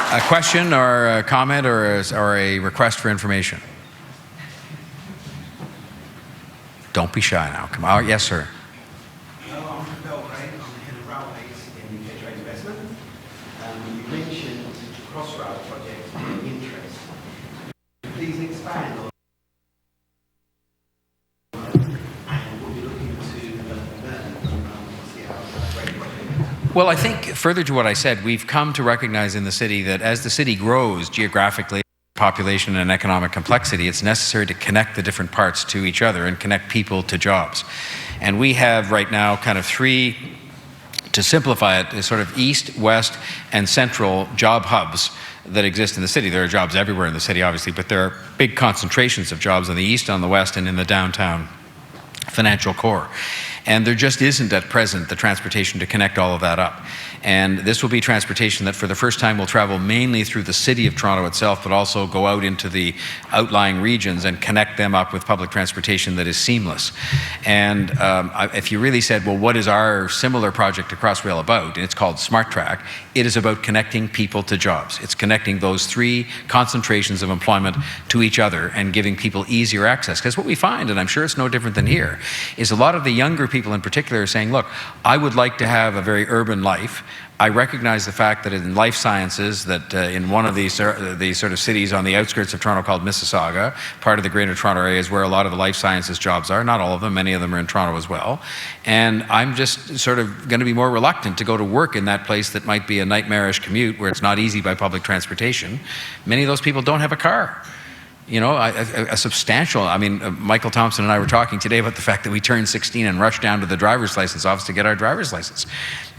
A question or a comment or a request for information? Don't be shy now. Come on. Yes, sir. Hello, I'm Phil Crane. I'm the head of railways in UK Trade Investment. You mentioned the Crossrail project being interest. Please expand on and what you're looking to learn from see how it's a great project. Well, I think further to what I said, we've come to recognize in the city that as the city grows geographically, population and economic complexity, it's necessary to connect the different parts to each other and connect people to jobs. And we have right now kind of three, to simplify it, sort of east, west, and central job hubs that exist in the city. There are jobs everywhere in the city, obviously, but there are big concentrations of jobs on the east, on the west, and in the downtown financial core. And there just isn't at present the transportation to connect all of that up. And this will be transportation that for the first time will travel mainly through the city of Toronto itself, but also go out into the outlying regions and connect them up with public transportation that is seamless. And if you really said, well, what is our similar project to Crossrail about? And it's called Smart Track. It is about connecting people to jobs. It's connecting those three concentrations of employment to each other and giving people easier access. Because what we find, and I'm sure it's no different than here, is a lot of the younger people in particular are saying, look, I would like to have a very urban life. I recognize the fact that in life sciences, that in one of these sort of cities on the outskirts of Toronto called Mississauga, part of the Greater Toronto area is where a lot of the life sciences jobs are. Not all of them, many of them are in Toronto as well. And I'm just sort of going to be more reluctant to go to work in that place that might be a nightmarish commute where it's not easy by public transportation. Many of those people don't have a car. You know, a substantial, I mean, Michael Thompson and I were talking today about the fact that we turned 16 and rushed down to the driver's license office to get our driver's license.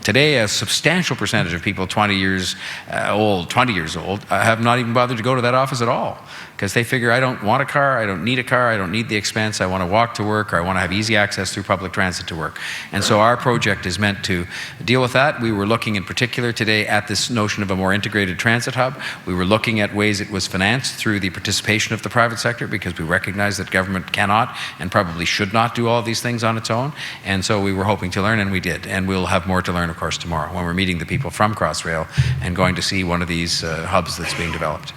Today, a substantial percentage of people 20 years old, have not even bothered to go to that office at all because they figure, I don't want a car, I don't need a car, I don't need the expense, I want to walk to work, or I want to have easy access through public transit to work. And so our project is meant to deal with that. We were looking in particular today at this notion of a more integrated transit hub. We were looking at ways it was financed through the participation of the private sector because we recognize that government cannot and probably should not do all of these things on its own. And so we were hoping to learn, and we did. And we'll have more to learn, of course, tomorrow when we're meeting the people from Crossrail and going to see one of these hubs that's being developed.